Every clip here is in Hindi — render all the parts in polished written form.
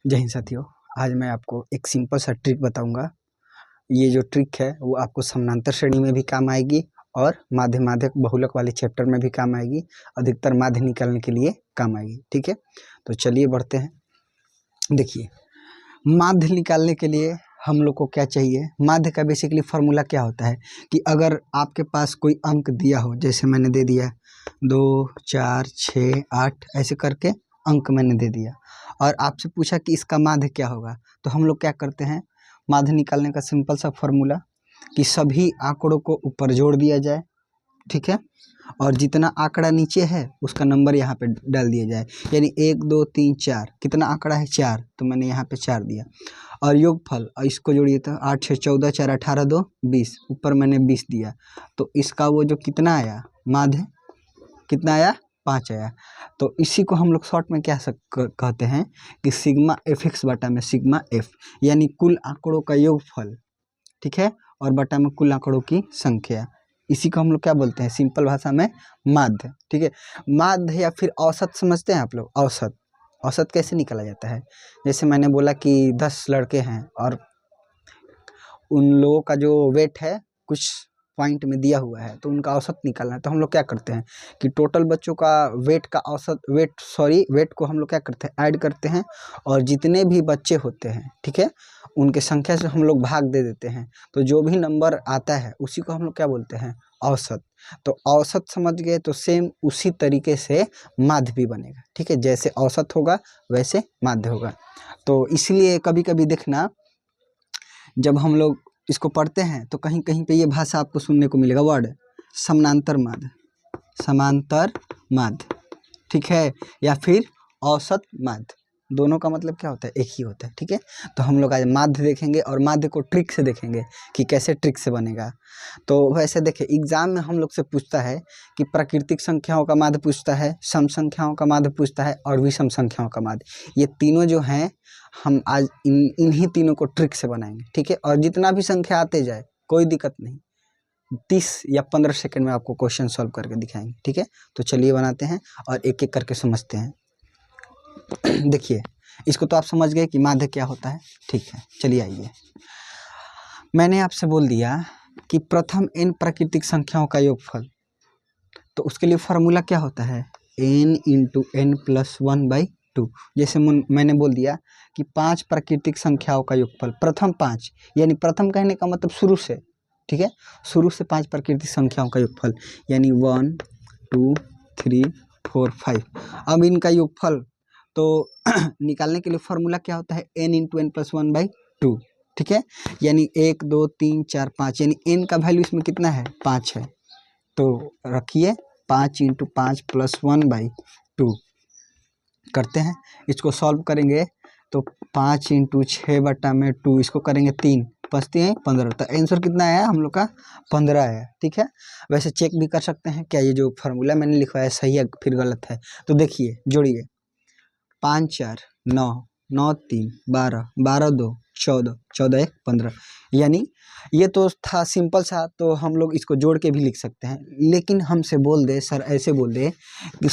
जय हिंद साथियों। आज मैं आपको एक सिंपल सा ट्रिक बताऊंगा। ये जो ट्रिक है वो आपको समानांतर श्रेणी में भी काम आएगी और माध्य माध्यक बहुलक वाले चैप्टर में भी काम आएगी। अधिकतर माध्य निकालने के लिए काम आएगी। ठीक है, तो चलिए बढ़ते हैं। देखिए, माध्य निकालने के लिए हम लोग को क्या चाहिए। माध्य का बेसिकली फार्मूला क्या होता है कि अगर आपके पास कोई अंक दिया हो, जैसे मैंने दे दिया 2, 4, 6, 8 ऐसे करके अंक मैंने दे दिया और आपसे पूछा कि इसका माध्य क्या होगा, तो हम लोग क्या करते हैं। माध्य निकालने का सिंपल सा फॉर्मूला कि सभी आंकड़ों को ऊपर जोड़ दिया जाए, ठीक है, और जितना आंकड़ा नीचे है उसका नंबर यहाँ पे डाल दिया जाए। यानी 1, 2, 3, 4 कितना आंकड़ा है 4, तो मैंने यहाँ पे 4 दिया और योगफल और इसको जोड़िए तो 8, 6, 14, 4, 18, 2, 20 ऊपर मैंने 20 दिया। तो इसका वो जो कितना आया माध्य कितना आया 5 आया। तो इसी को हम लोग शॉर्ट में क्या कहते हैं कि सिग्मा एफ एक्स बटा में सिग्मा एफ, यानी कुल आंकड़ों का योगफल, ठीक है, और बटा में कुल आंकड़ों की संख्या। इसी को हम लोग क्या बोलते हैं सिंपल भाषा में माध्य। ठीक है, माध्य या फिर औसत समझते हैं आप लोग। औसत औसत कैसे निकाला जाता है। जैसे मैंने बोला कि 10 लड़के हैं और उन लोगों का जो वेट है कुछ पॉइंट में दिया हुआ है, तो उनका औसत निकालना है। तो हम लोग क्या करते हैं कि टोटल बच्चों का वेट का औसत वेट को हम लोग क्या करते हैं ऐड करते हैं और जितने भी बच्चे होते हैं, ठीक है, उनके संख्या से हम लोग भाग दे देते हैं। तो जो भी नंबर आता है उसी को हम लोग क्या बोलते हैं औसत। तो औसत समझ गए, तो सेम उसी तरीके से माध्य भी बनेगा। ठीक है, जैसे औसत होगा वैसे माध्य होगा। तो इसलिए कभी कभी देखना, जब हम लोग इसको पढ़ते हैं तो कहीं कहीं पे ये भाषा आपको सुनने को मिलेगा, वर्ड समांतर माध्य, समांतर माध्य, ठीक है, या फिर औसत माध्य। दोनों का मतलब क्या होता है, एक ही होता है। ठीक है, तो हम लोग आज माध्य देखेंगे और माध्य को ट्रिक से देखेंगे कि कैसे ट्रिक से बनेगा। तो वैसे देखिए, एग्जाम में हम लोग से पूछता है कि प्राकृतिक संख्याओं का माध्य पूछता है, सम संख्याओं का माध्य पूछता है और विषम संख्याओं का माध्य। ये तीनों जो हैं हम आज इन्हीं तीनों को ट्रिक से बनाएंगे। ठीक है, और जितना भी संख्या आते जाए कोई दिक्कत नहीं, 30 या 15 सेकंड में आपको क्वेश्चन सॉल्व करके दिखाएंगे। ठीक है, तो चलिए बनाते हैं और एक एक करके समझते हैं। देखिए, इसको तो आप समझ गए कि माध्य क्या होता है। ठीक है, चलिए आइए। मैंने आपसे बोल दिया कि प्रथम n प्राकृतिक संख्याओं का योगफल, तो उसके लिए फार्मूला क्या होता है n × n+1/2। जैसे मैंने बोल दिया कि 5 प्राकृतिक संख्याओं का योगफल, प्रथम 5, यानी प्रथम कहने का मतलब शुरू से, ठीक है, शुरू से 5 प्राकृतिक संख्याओं का योगफल, यानी 1, 2, 3, 4, 5। अब इनका योगफल तो निकालने के लिए फार्मूला क्या होता है n × n+1/2। ठीक है, यानी 1, 2, 3, 4, 5, यानी n का वैल्यू इसमें कितना है 5 है। तो रखिए 5 × 5 + 1/2 करते हैं। इसको सॉल्व करेंगे तो 5 × 6/2, इसको करेंगे 3, 5 × 15। तो आंसर कितना आया हम लोग का 15 आया। ठीक है, वैसे चेक भी कर सकते हैं क्या ये जो फार्मूला मैंने लिखवाया सही है फिर गलत है। तो देखिए, जोड़िए 5, 4, 9, 9, 3, 12, 12, 2, 14, 14, 1, 15। यानी ये तो था सिंपल सा, तो हम लोग इसको जोड़ के भी लिख सकते हैं। लेकिन हमसे बोल दे सर, ऐसे बोल दे कि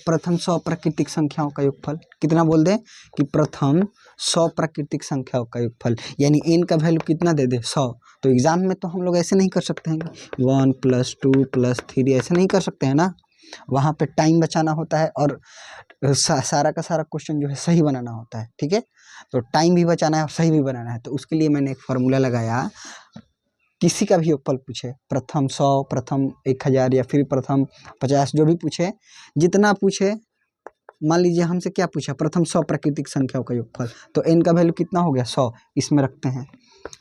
प्रथम 100 प्राकृतिक संख्याओं का योगफल कितना, बोल दे कि प्रथम 100 प्राकृतिक संख्याओं का योगफल, यानी n का वैल्यू कितना दे दे 100। तो एग्जाम में तो हम लोग ऐसे नहीं कर सकते हैं 1 + 2 + 3, ऐसे नहीं कर सकते हैं ना। वहाँ पे टाइम बचाना होता है और सारा का सारा क्वेश्चन जो है सही बनाना होता है। ठीक है, तो टाइम भी बचाना है और सही भी बनाना है। तो उसके लिए मैंने एक फार्मूला लगाया, किसी का भी योगफल पूछे, प्रथम 100, प्रथम 1000 या फिर प्रथम 50, जो भी पूछे, जितना पूछे, मान लीजिए हमसे क्या पूछा प्रथम 100 प्राकृतिक संख्याओं का योगफल, तो n का वैल्यू कितना हो गया 100, इसमें रखते हैं।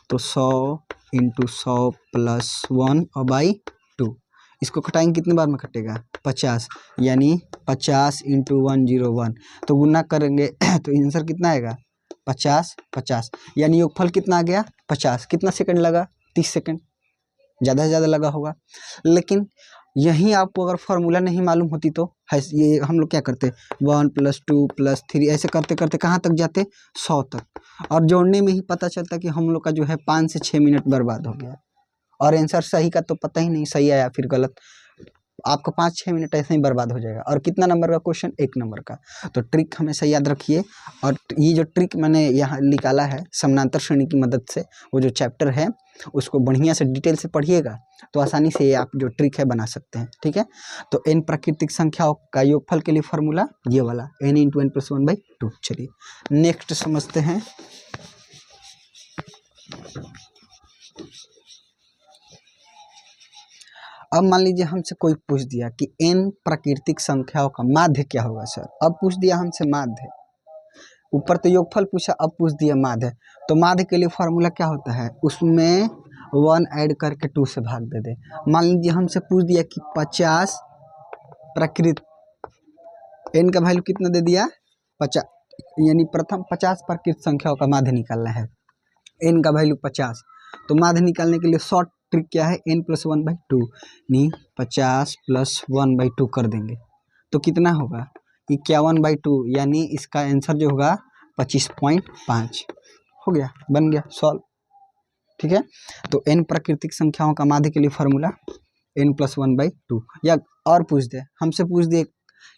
तो 100 × 100 + 1/2, इसको कटाएंगे कितने बार में कटेगा 50, यानी 50 × 101। तो गुना करेंगे तो आंसर कितना आएगा 50, 50, यानी योगफल कितना आ गया 50। कितना सेकंड लगा 30 सेकंड, ज़्यादा से ज़्यादा लगा होगा। लेकिन यहीं आपको अगर फार्मूला नहीं मालूम होती तो ये हम लोग क्या करते 1 + 2 + 3 ऐसे करते करते कहाँ तक जाते 100 तक, और जोड़ने में ही पता चलता कि हम लोग का जो है 5 से 6 मिनट बर्बाद हो गया और आंसर सही का तो पता ही नहीं सही आया फिर गलत। आपका 5-6 मिनट ऐसे ही बर्बाद हो जाएगा। और कितना नंबर का क्वेश्चन? 1 नंबर का। तो ट्रिक हमेशा याद रखिए। और ये जो ट्रिक मैंने यहाँ निकाला है समानांतर श्रेणी की मदद से, वो जो चैप्टर है उसको बढ़िया से डिटेल से पढ़िएगा तो आसानी से ये आप जो ट्रिक है बना सकते हैं। ठीक है, तो n प्राकृतिक संख्याओं का योगफल के लिए फॉर्मूला ये वाला n × n + 1/2। चलिए नेक्स्ट समझते हैं। अब मान लीजिए हमसे कोई पूछ दिया कि n प्राकृतिक संख्याओं का माध्य क्या होगा सर। अब पूछ दिया हमसे माध्य, ऊपर तो योगफल पूछा, अब पूछ दिया माध्य। तो माध्य के लिए फॉर्मूला क्या होता है? उसमें 1 ऐड करके 2 से भाग दे दे। मान लीजिए हमसे पूछ दिया कि 50 प्राकृत, n का वैल्यू कितना दे दिया? 50, यानी प्रथम 50 प्राकृत संख्याओं का माध्य निकालना है। n का वैल्यू 50, तो माध्य निकालने के लिए शॉर्ट ट्रिक क्या है? n + 1/2, नहीं 50 + 1/2 कर देंगे तो कितना होगा? 51/2, यानी इसका आंसर जो होगा 25.5 हो गया, बन गया सॉल्व। ठीक है, तो n प्राकृतिक संख्याओं का माध्य के लिए फॉर्मूला n + 1/2। या और पूछ दे, हमसे पूछ दे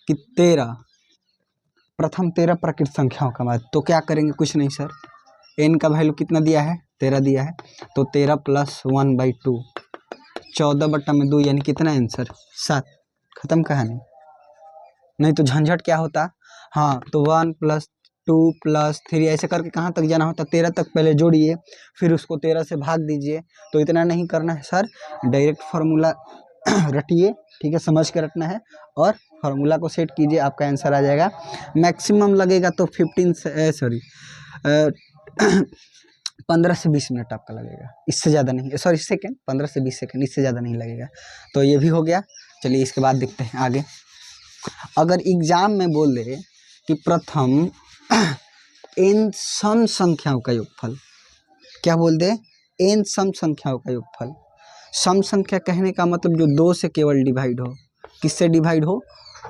कि 13 प्रथम 13 प्राकृतिक संख्याओं का माध्य, तो क्या करेंगे? कुछ नहीं सर, n का वैल्यू कितना दिया है? 13 दिया है, तो 13 + 1/2 14/2, यानी कितना आंसर? 7। खत्म कहानी। नहीं तो झंझट क्या होता? हाँ, तो 1 + 2 + 3 ऐसे करके कहाँ तक जाना होता? 13 तक पहले जोड़िए, फिर उसको 13 से भाग दीजिए। तो इतना नहीं करना है सर, डायरेक्ट फार्मूला रटिए। ठीक है, समझ के रटना है और फार्मूला को सेट कीजिए, आपका आंसर आ जाएगा। मैक्सिमम लगेगा तो 15 से 20 मिनट आपका लगेगा, इससे ज़्यादा नहीं, सॉरी सेकेंड, 15 से 20 सेकेंड, इससे ज़्यादा नहीं लगेगा। तो ये भी हो गया। चलिए इसके बाद देखते हैं आगे। अगर एग्जाम में बोल दे कि प्रथम n सम संख्याओं का योगफल, क्या बोल दे? n सम संख्याओं का योगफल। सम संख्या कहने का मतलब जो 2 से केवल डिवाइड हो। किससे डिवाइड हो?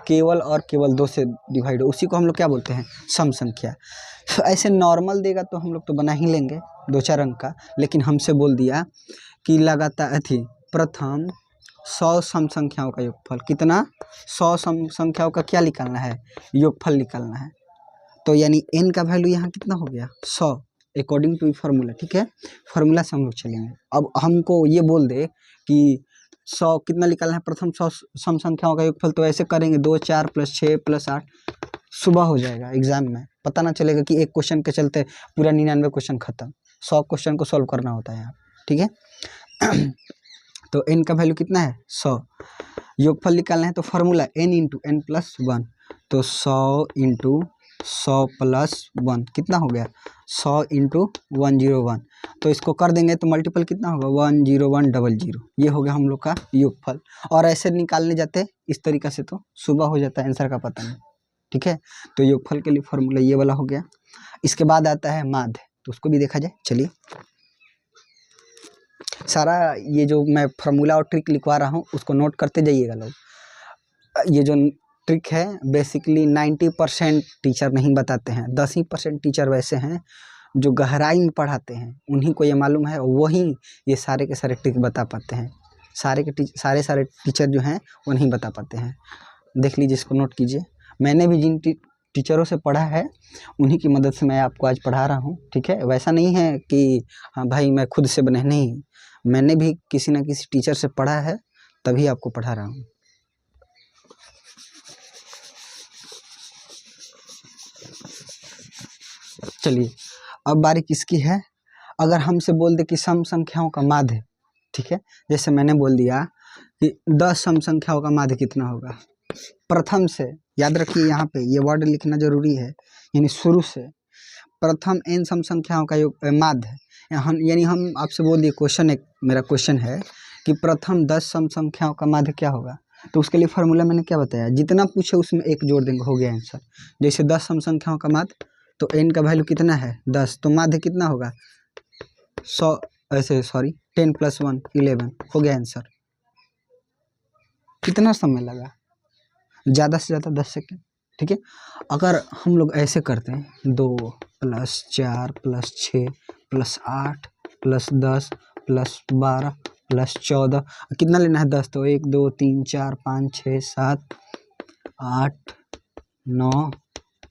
केवल और केवल 2 से डिवाइड हो, उसी को हम लोग क्या बोलते हैं? सम संख्या। तो ऐसे नॉर्मल देगा तो हम लोग तो बना ही लेंगे 2-4 अंक का, लेकिन हमसे बोल दिया कि लगातार थी प्रथम 100 सम संख्याओं का योगफल। कितना? 100 सम संख्याओं का क्या निकालना है? योगफल निकालना है। तो यानी n का वैल्यू यहाँ कितना हो गया? 100 अकॉर्डिंग टू फार्मूला। ठीक है, फार्मूला से हम लोग चलेंगे। अब हमको ये बोल दे कि 100 कितना निकालना है? प्रथम 100 सम संख्याओं का योगफल, तो ऐसे करेंगे 2 4 + 6 + 8, सुबह हो जाएगा। एग्जाम में पता ना चलेगा कि एक क्वेश्चन के चलते पूरा 99 क्वेश्चन खत्म। 100 क्वेश्चन को सॉल्व करना होता है यहाँ। ठीक है तो n का वैल्यू कितना है? 100। योगफल निकालना है तो फार्मूला n × n + 1, तो 100 × 100 + 1 कितना हो गया? 100 × 101। तो इसको कर देंगे तो मल्टीपल कितना होगा? 10100। ये हो गया हम लोग का योगफल। और ऐसे निकालने जाते इस तरीक़ा से तो सुबह हो जाता है, आंसर का पता नहीं। ठीक है, तो योगफल के लिए फॉर्मूला ये वाला हो गया। इसके बाद आता है माध्य, तो उसको भी देखा जाए। चलिए सारा ये जो मैं फार्मूला और ट्रिक लिखवा रहा हूँ उसको नोट करते जाइएगा लोग। ये जो ट्रिक है बेसिकली 90% टीचर नहीं बताते हैं, 10% टीचर वैसे हैं जो गहराई में पढ़ाते हैं, उन्हीं को ये मालूम है, वही ये सारे के सारे ट्रिक बता पाते हैं। सारे टीचर जो हैं वो नहीं बता पाते हैं। देख लीजिए, इसको नोट कीजिए। मैंने भी जिन टीचरों से पढ़ा है उन्हीं की मदद से मैं आपको आज पढ़ा रहा हूँ। ठीक है, वैसा नहीं है कि हाँ भाई मैं खुद से बने, नहीं, मैंने भी किसी ना किसी टीचर से पढ़ा है तभी आपको पढ़ा रहा हूँ। चलिए अब बारी किसकी है? अगर हमसे बोल दे कि सम संख्याओं का माध्य, ठीक है, जैसे मैंने बोल दिया कि 10 सम संख्याओं का माध्य कितना होगा। प्रथम से याद रखिए, यहाँ पे ये वर्ड लिखना जरूरी है, यानी शुरू से प्रथम n सम संख्याओं का योग माध्य। यानी हम आपसे बोल दिए, क्वेश्चन एक मेरा क्वेश्चन है कि प्रथम 10 सम संख्याओं का माध्य क्या होगा। तो उसके लिए फार्मूला मैंने क्या बताया? जितना पूछे उसमें एक जोड़ देंगे, हो गया आंसर। जैसे 10 सम संख्याओं का माध्य, तो n का वैल्यू कितना है? 10, तो माध्य कितना होगा? 100, ऐसे सॉरी 10 + 1 11, हो गया आंसर। कितना समय लगा? ज़्यादा से ज़्यादा 10 सेकेंड। ठीक है, अगर हम लोग ऐसे करते हैं 2 + 4 + 6 + 8 + 10 + 12 प्लस 14, कितना लेना है 10, तो 1 2 3 4 5 6 7 8 9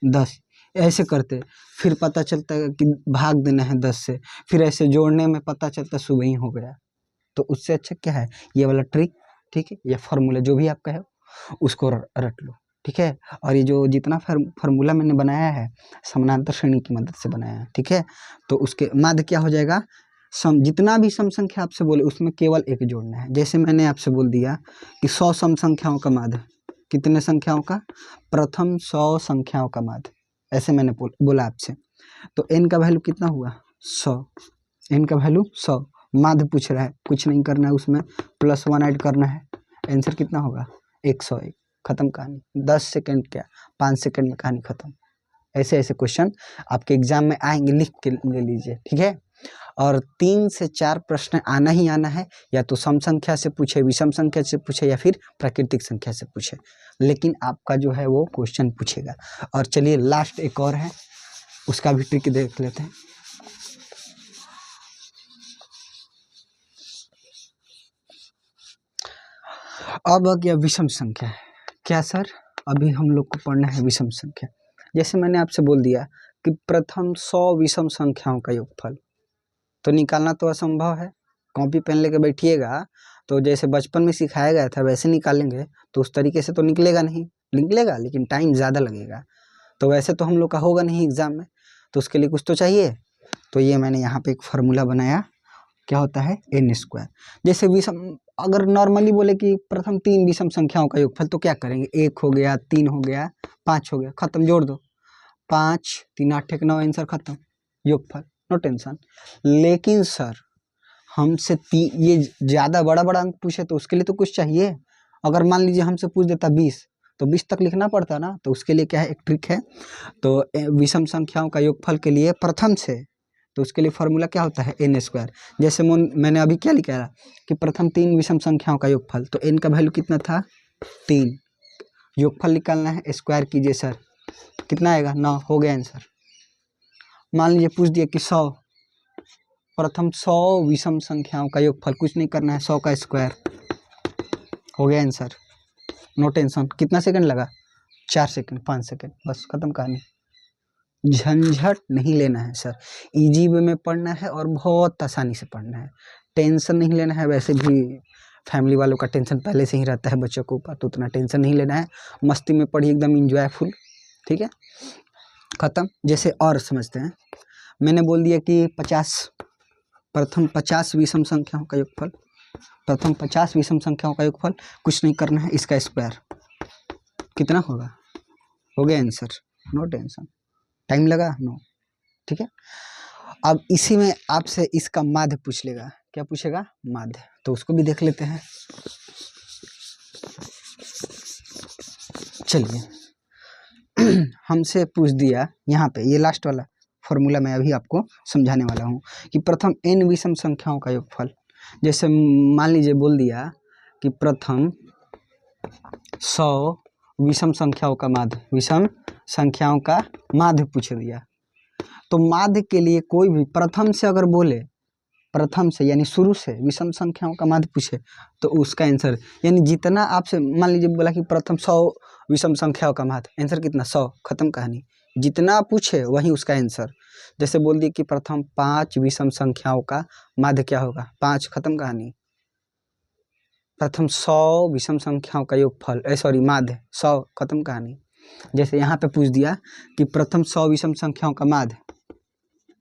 10 ऐसे करते, फिर पता चलता है कि भाग देना है 10 से, फिर ऐसे जोड़ने में पता चलता सुबह ही हो गया। तो उससे अच्छा क्या है ये वाला ट्रिक, ठीक है, ये फार्मूला जो भी आपका है उसको रट लो, ठीक है। और ये जो जितना फार्मूला मैंने बनाया है समानांतर श्रेणी की मदद से बनाया है, ठीक है। तो उसके माध्य क्या हो जाएगा, जितना भी सम संख्या आपसे बोले उसमें केवल एक जोड़ना है। जैसे मैंने आपसे बोल दिया कि 100 सम संख्याओं का माध्य, कितने संख्याओं का, प्रथम 100 संख्याओं का माध्य, ऐसे मैंने बोला आपसे। तो n का वैल्यू कितना हुआ 100, n का वैल्यू 100, माध्य पूछ रहा है, कुछ नहीं करना है उसमें, +1 ऐड करना है, आंसर कितना होगा 101, खत्म कहानी। 10 सेकंड क्या 5 सेकंड में कहानी खत्म। ऐसे ऐसे क्वेश्चन आपके एग्जाम में आएंगे, लिख के ले लीजिए, ठीक है। और 3 से 4 प्रश्न आना ही आना है, या तो सम संख्या से पूछे, विषम संख्या से पूछे, या फिर प्राकृतिक संख्या से पूछे, लेकिन आपका जो है वो क्वेश्चन पूछेगा। और चलिए लास्ट एक और है, उसका भी ट्रिक देख लेते हैं। अब आ गया विषम संख्या। क्या सर, अभी हम लोग को पढ़ना है विषम संख्या। जैसे मैंने आपसे बोल दिया कि प्रथम 100 विषम संख्याओं का योगफल, तो निकालना तो असंभव है। कॉपी पेन लेके बैठिएगा तो जैसे बचपन में सिखाया गया था वैसे निकालेंगे तो उस तरीके से तो निकलेगा नहीं, निकलेगा लेकिन टाइम ज़्यादा लगेगा। तो वैसे तो हम लोग का होगा नहीं एग्जाम में, तो उसके लिए कुछ तो चाहिए। तो ये मैंने यहाँ पे एक फार्मूला बनाया, क्या होता है n²। जैसे विषम, अगर नॉर्मली बोले कि प्रथम 3 विषम संख्याओं का योगफल, तो क्या करेंगे, 1 हो गया, 3 हो गया, 5 हो गया, खत्म, जोड़ दो, 5 3 8 1 9, आंसर खत्म, योगफल, नो टेंशन। लेकिन सर हमसे ये ज़्यादा बड़ा बड़ा अंक पूछे तो उसके लिए तो कुछ चाहिए। अगर मान लीजिए हमसे पूछ देता 20, तो 20 तक लिखना पड़ता ना। तो उसके लिए क्या है, एक ट्रिक है। तो विषम संख्याओं का योगफल के लिए प्रथम से, तो उसके लिए फार्मूला क्या होता है n²। जैसे मैंने अभी क्या लिखा है कि प्रथम 3 विषम संख्याओं का योगफल, तो n का वैल्यू कितना था 3, योगफल निकालना है, स्क्वायर कीजिए सर, कितना आएगा 9, हो गया आंसर। मान लीजिए पूछ दिया कि 100, प्रथम 100 विषम संख्याओं का योगफल, कुछ नहीं करना है, 100 का स्क्वायर, हो गया आंसर, नो टेंशन। कितना सेकंड लगा, 4 सेकंड 5 सेकंड, बस खत्म कहानी। झंझट नहीं लेना है सर, इजी वे में पढ़ना है और बहुत आसानी से पढ़ना है, टेंशन नहीं लेना है। वैसे भी फैमिली वालों का टेंशन पहले से ही रहता है बच्चों के ऊपर, तो उतना टेंशन नहीं लेना है, मस्ती में पढ़िए, एकदम इंजॉयफुल, ठीक है, खत्म। जैसे और समझते हैं, मैंने बोल दिया कि 50, प्रथम 50 विषम संख्याओं का योगफल, प्रथम 50 विषम संख्याओं का योगफल, कुछ नहीं करना है, इसका स्क्वायर कितना होगा, हो गया आंसर, नो टेंशन, टाइम लगा नो, ठीक है। अब इसी में आपसे इसका माध्य पूछ लेगा, क्या पूछेगा, माध्य, तो उसको भी देख लेते हैं। चलिए हमसे पूछ दिया यहाँ पे, ये लास्ट वाला फॉर्मूला मैं अभी आपको समझाने वाला हूँ कि प्रथम n विषम संख्याओं का योगफल। जैसे मान लीजिए बोल दिया कि प्रथम 100 विषम संख्याओं का माध्य, विषम संख्याओं का माध्य पूछ दिया। तो माध्य के लिए कोई भी प्रथम से अगर बोले, प्रथम से यानी शुरू से विषम संख्याओं का माध्य पूछे, तो उसका आंसर, यानी जितना आपसे मान लीजिए बोला कि प्रथम 100 विषम संख्याओं का माध्य, आंसर कितना 100, खत्म कहानी। जितना पूछे वही उसका आंसर। जैसे बोल दिए कि प्रथम 5 विषम संख्याओं का माध्य क्या होगा, 5, खत्म कहानी। प्रथम 100 विषम संख्याओं का योगफल, सॉरी माध्य 100, खत्म कहानी। जैसे यहाँ पे पूछ दिया कि प्रथम 100 विषम संख्याओं का माध्य,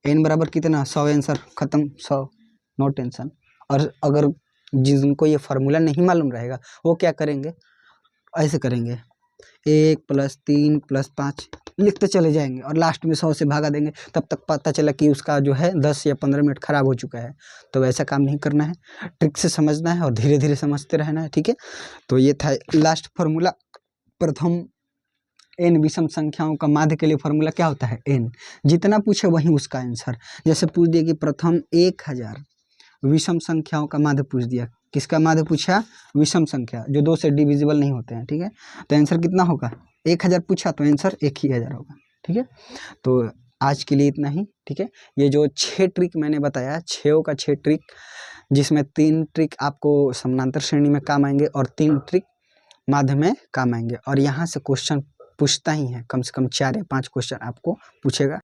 n बराबर कितना 100, आंसर खत्म, 100, नो टेंशन। और अगर जिनको ये फार्मूला नहीं मालूम रहेगा वो क्या करेंगे, ऐसे करेंगे, 1 + 3 + 5 लिखते चले जाएंगे और लास्ट में 100 से भागा देंगे, तब तक पता चला कि उसका जो है 10 या 15 मिनट खराब हो चुका है। तो वैसा काम नहीं करना है, ट्रिक से समझना है और धीरे धीरे समझते रहना है, ठीक है। तो ये था लास्ट फार्मूला, प्रथम n विषम संख्याओं का माध्य के लिए फार्मूला क्या होता है, n, जितना पूछे वही उसका आंसर। जैसे पूछ दिया कि प्रथम 1000 विषम संख्याओं का माध्य पूछ दिया, किसका माध्य पूछा, विषम संख्या जो 2 से डिविजिबल नहीं होते हैं, ठीक है। तो आंसर कितना होगा, 1000 पूछा तो आंसर 1000 होगा, ठीक है। तो आज के लिए इतना ही, ठीक है। ये जो 6 ट्रिक मैंने बताया, 6 का 6 ट्रिक, जिसमें 3 ट्रिक आपको समानांतर श्रेणी में काम आएंगे और 3 ट्रिक माध्य में काम आएंगे। और यहाँ से क्वेश्चन पूछता ही है, कम से कम 4 या 5 क्वेश्चन आपको पूछेगा।